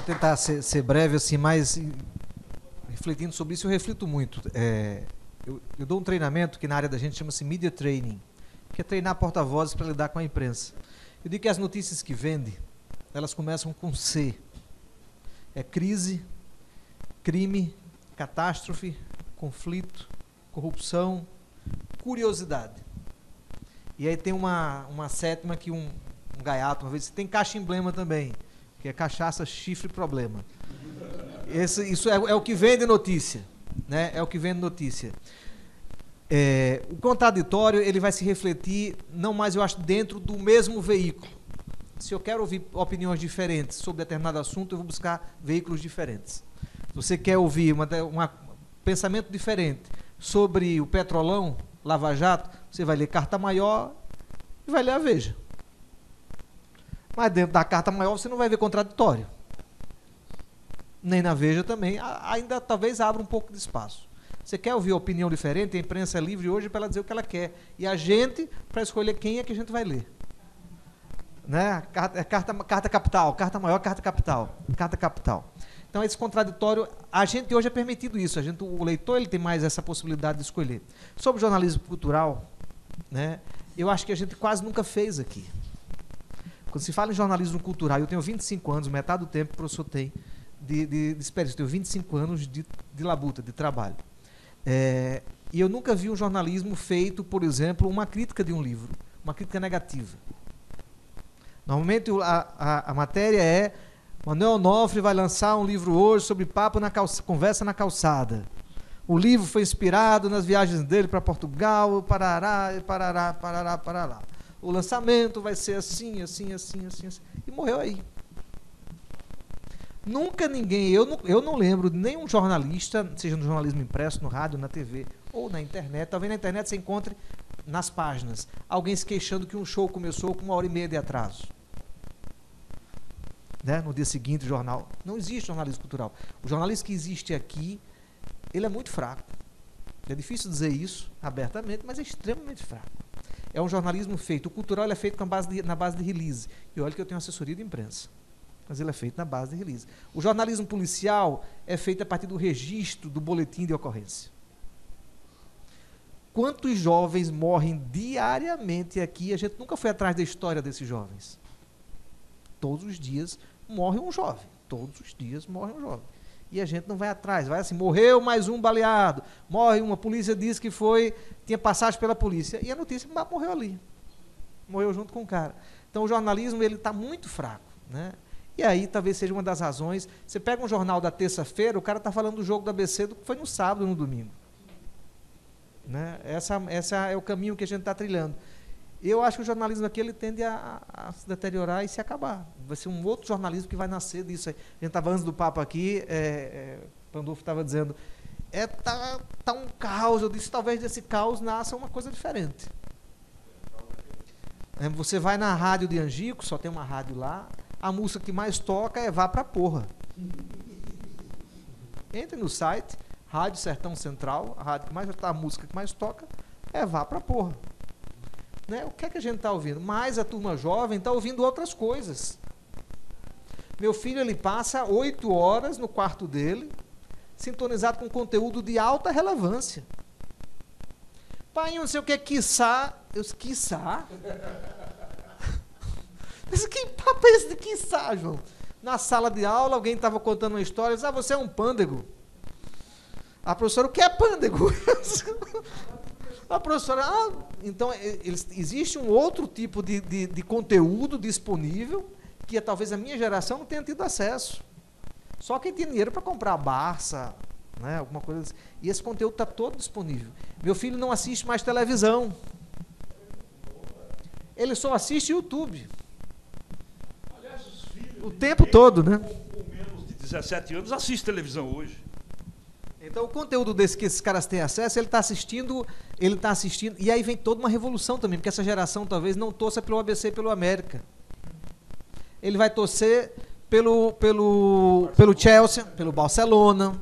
tentar ser breve, assim, mas refletindo sobre isso, eu reflito muito. Eu dou um treinamento que na área da gente chama-se Media Training, que é treinar porta-vozes para lidar com a imprensa. Eu digo que as notícias que vendem, elas começam com C. É crise, crime, catástrofe, conflito, corrupção, curiosidade. E aí tem uma sétima que um gaiato, uma vez, tem caixa-emblema também, que é cachaça, chifre, problema. Isso é o que vende notícia, né? É o que vende notícia. O contraditório, ele vai se refletir, não mais, eu acho, dentro do mesmo veículo. Se eu quero ouvir opiniões diferentes sobre determinado assunto, eu vou buscar veículos diferentes. Se você quer ouvir um pensamento diferente sobre o Petrolão, Lava Jato, você vai ler Carta Maior e vai ler a Veja. Mas dentro da Carta Maior você não vai ver contraditório. Nem na Veja também. Ainda talvez abra um pouco de espaço. Você quer ouvir opinião diferente? A imprensa é livre hoje para ela dizer o que ela quer. E a gente, para escolher quem é que a gente vai ler. Né? Carta Capital, Carta Maior, Carta Capital. Carta Capital. Então, esse contraditório, a gente hoje é permitido isso. O leitor ele tem mais essa possibilidade de escolher. Sobre jornalismo cultural, né, eu acho que a gente quase nunca fez aqui. Quando se fala em jornalismo cultural, eu tenho 25 anos, metade do tempo que o professor tem de experiência. Eu tenho 25 anos de labuta, de trabalho. E eu nunca vi um jornalismo feito, por exemplo, uma crítica de um livro, uma crítica negativa. Normalmente a matéria é: Manuel Onofre vai lançar um livro hoje sobre papo conversa na calçada. O livro foi inspirado nas viagens dele para Portugal, parará, parará, parará, parará. O lançamento vai ser assim, assim, assim, assim, assim. E morreu aí. Nunca ninguém, eu não lembro de nenhum jornalista, seja no jornalismo impresso, no rádio, na TV ou na internet, talvez na internet você encontre nas páginas alguém se queixando que um show começou com 1h30 de atraso. Né? No dia seguinte, o jornal. Não existe jornalismo cultural. O jornalismo que existe aqui, ele é muito fraco. É difícil dizer isso abertamente, mas é extremamente fraco. É um jornalismo feito. O cultural ele é feito na base de release. E olha que eu tenho assessoria de imprensa. Mas ele é feito na base de release. O jornalismo policial é feito a partir do registro do boletim de ocorrência. Quantos jovens morrem diariamente aqui? A gente nunca foi atrás da história desses jovens. Todos os dias morre um jovem. Todos os dias morre um jovem. E a gente não vai atrás. Vai assim, morreu mais um baleado. Morre uma, polícia diz que tinha passagem pela polícia. E a notícia morreu ali. Morreu junto com o cara. Então o jornalismo está muito fraco, né? E aí talvez seja uma das razões. Você pega um jornal da terça-feira, o cara está falando do jogo do ABC do que foi no sábado ou no domingo. Né? Essa é o caminho que a gente está trilhando. Eu acho que o jornalismo aqui ele tende a se deteriorar e se acabar. Vai ser um outro jornalismo que vai nascer disso aí. A gente estava antes do papo aqui, Pandolfo estava dizendo, tá um caos. Eu disse, talvez desse caos nasça uma coisa diferente. Você vai na rádio de Angico, só tem uma rádio lá, a música que mais toca é Vá Pra Porra. Entre no site, Rádio Sertão Central, a música que mais toca é Vá Pra Porra. Né? O que é que a gente está ouvindo? Mas a turma jovem está ouvindo outras coisas. Meu filho ele passa 8 horas no quarto dele, sintonizado com conteúdo de alta relevância. Pai, não sei o que é quiçá. Eu disse, quiçá? Que papo é esse de quiçá, João? Na sala de aula, alguém estava contando uma história, eu disse, você é um pândego. A professora, o que é pândego? A professora, então existe um outro tipo de conteúdo disponível que talvez a minha geração não tenha tido acesso. Só quem tem dinheiro para comprar a Barça, né, alguma coisa assim. E esse conteúdo está todo disponível. Meu filho não assiste mais televisão. Ele só assiste YouTube. Aliás, os filhos o tempo todo, né? Com menos de 17 anos assiste televisão hoje. Então, o conteúdo que esses caras têm acesso, ele está assistindo, e aí vem toda uma revolução também, porque essa geração talvez não torça pelo ABC e pelo América. Ele vai torcer pelo Chelsea, pelo Barcelona.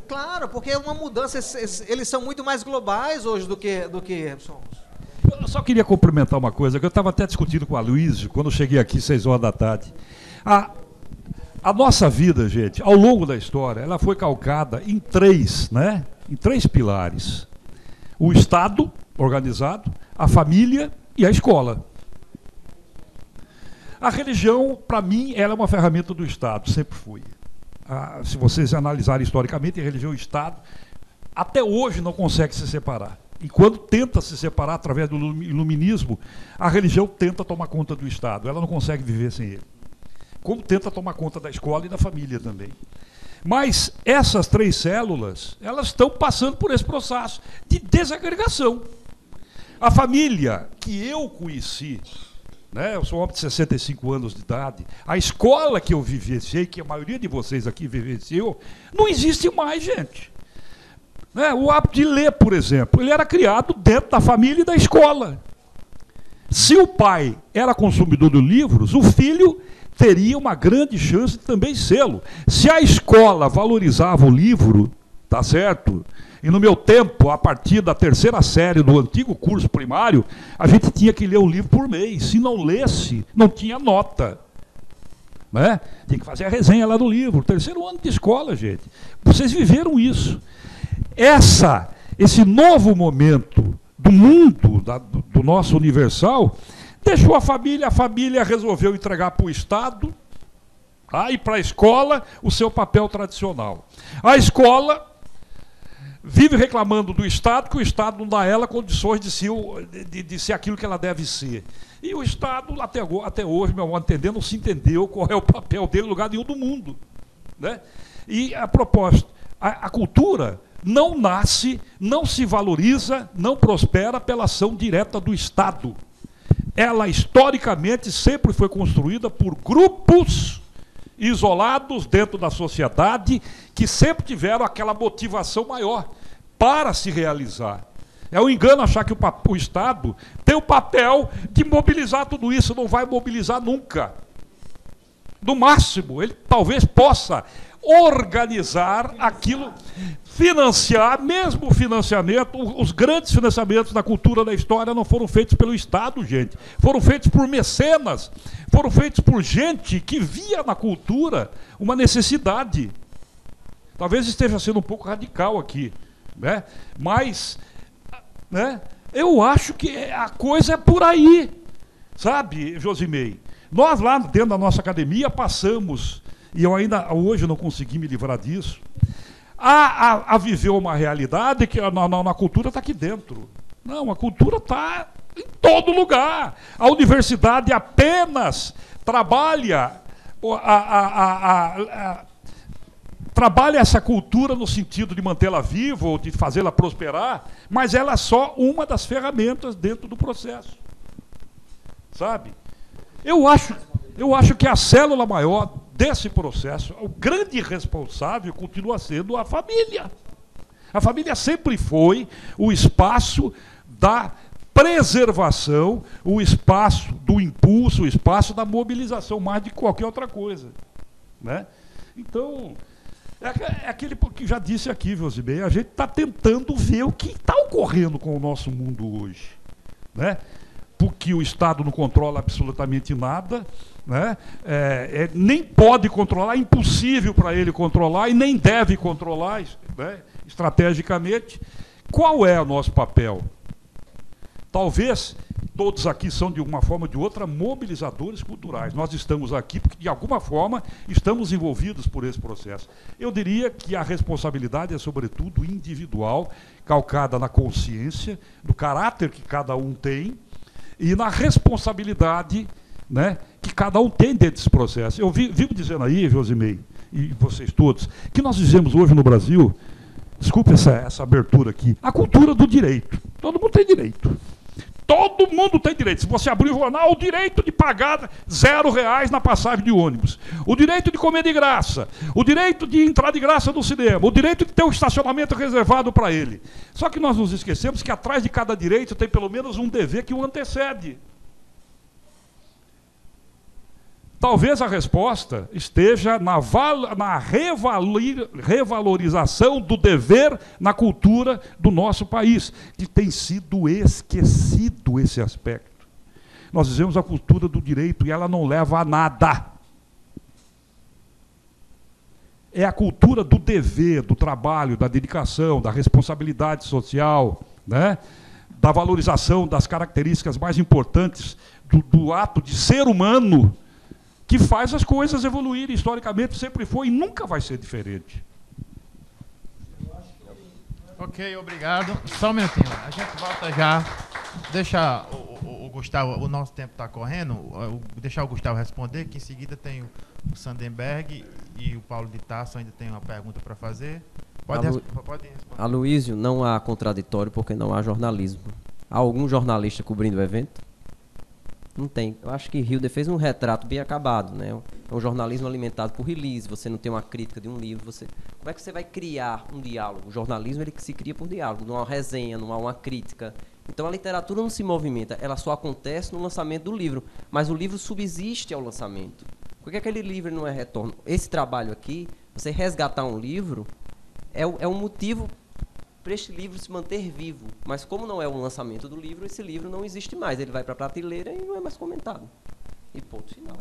Claro, porque é uma mudança, eles são muito mais globais hoje do que somos. Eu só queria complementar uma coisa, que eu estava até discutindo com a Luísa, quando eu cheguei aqui 6 horas da tarde. A nossa vida, gente, ao longo da história, ela foi calcada em três, né? Em três pilares. O Estado organizado, a família e a escola. A religião, para mim, ela é uma ferramenta do Estado, sempre foi. Se vocês analisarem historicamente, a religião e o Estado, até hoje não consegue se separar. E quando tenta se separar através do iluminismo, a religião tenta tomar conta do Estado, ela não consegue viver sem ele. Como tenta tomar conta da escola e da família também. Mas essas três células, elas estão passando por esse processo de desagregação. A família que eu conheci, né, eu sou um homem de 65 anos de idade, a escola que eu vivenciei, que a maioria de vocês aqui vivenciou, não existe mais, gente. Né, o hábito de ler, por exemplo, ele era criado dentro da família e da escola. Se o pai era consumidor de livros, o filho teria uma grande chance de também sê-lo. Se a escola valorizava o livro, tá certo? E no meu tempo, a partir da terceira série do antigo curso primário, a gente tinha que ler um livro por mês. Se não lesse, não tinha nota. Né? Tinha que fazer a resenha lá do livro. Terceiro ano de escola, gente. Vocês viveram isso. Esse novo momento do mundo, do nosso universal, deixou a família resolveu entregar para o Estado e para a escola o seu papel tradicional. A escola vive reclamando do Estado, que o Estado não dá a ela condições de ser aquilo que ela deve ser. E o Estado, até hoje, meu modo de entender, não se entendeu qual é o papel dele em lugar nenhum do mundo. Né? E a propósito, a cultura não nasce, não se valoriza, não prospera pela ação direta do Estado. Ela, historicamente, sempre foi construída por grupos isolados dentro da sociedade que sempre tiveram aquela motivação maior para se realizar. É um engano achar que o Estado tem o papel de mobilizar tudo isso, não vai mobilizar nunca. No máximo, ele talvez possa organizar aquilo, financiar, mesmo o financiamento, os grandes financiamentos da cultura da história não foram feitos pelo Estado, gente. Foram feitos por mecenas, foram feitos por gente que via na cultura uma necessidade. Talvez esteja sendo um pouco radical aqui, né? Mas, né, eu acho que a coisa é por aí, sabe, Josimei? Nós lá dentro da nossa academia passamos, e eu ainda hoje não consegui me livrar disso, a viver uma realidade que na cultura está aqui dentro. Não, a cultura está em todo lugar. A universidade apenas trabalha trabalha essa cultura no sentido de mantê-la viva ou de fazê-la prosperar, mas ela é só uma das ferramentas dentro do processo. Sabe? Eu acho que a célula maior desse processo, o grande responsável continua sendo a família. A família sempre foi o espaço da preservação, o espaço do impulso, o espaço da mobilização, mais de qualquer outra coisa. Né? Então, é aquele que já disse aqui, Josimei, a gente está tentando ver o que está ocorrendo com o nosso mundo hoje. Né? Porque o Estado não controla absolutamente nada, né? Nem pode controlar, é impossível para ele controlar e nem deve controlar, né, estrategicamente. Qual é o nosso papel? Talvez todos aqui são, de uma forma ou de outra, mobilizadores culturais. Nós estamos aqui porque, de alguma forma, estamos envolvidos por esse processo. Eu diria que a responsabilidade é, sobretudo, individual, calcada na consciência, do caráter que cada um tem, e na responsabilidade, né, que cada um tem dentro desse processo. Eu vivo dizendo aí, Josimei, e vocês todos, que nós vivemos hoje no Brasil, desculpe essa abertura aqui, a cultura do direito. Todo mundo tem direito. Todo mundo tem direito. Se você abrir o jornal, o direito de pagar R$0 na passagem de ônibus, o direito de comer de graça, o direito de entrar de graça no cinema, o direito de ter um estacionamento reservado para ele. Só que nós nos esquecemos que atrás de cada direito tem pelo menos um dever que o antecede. Talvez a resposta esteja na revalorização do dever na cultura do nosso país, que tem sido esquecido esse aspecto. Nós dizemos a cultura do direito e ela não leva a nada. É a cultura do dever, do trabalho, da dedicação, da responsabilidade social, né? Da valorização das características mais importantes do ato de ser humano, que faz as coisas evoluírem. Historicamente sempre foi e nunca vai ser diferente. Ok, obrigado. Só um minutinho, a gente volta já. Deixa o Gustavo, o nosso tempo está correndo, deixar o Gustavo responder, que em seguida tem o Sandenberg e o Paulo de Tarso ainda tem uma pergunta para fazer. Pode responder. Aloísio, não há contraditório porque não há jornalismo. Há algum jornalista cobrindo o evento? Não tem. Eu acho que Hilder fez um retrato bem acabado, né? É um jornalismo alimentado por release, você não tem uma crítica de um livro, como é que você vai criar um diálogo? O jornalismo ele que se cria por diálogo, não há uma resenha, não há uma crítica. Então a literatura não se movimenta, ela só acontece no lançamento do livro, mas o livro subsiste ao lançamento. Por que aquele livro não é retorno? Esse trabalho aqui, você resgatar um livro, é um motivo para este livro se manter vivo, mas como não é o lançamento do livro, esse livro não existe mais, ele vai para a prateleira e não é mais comentado. E ponto final.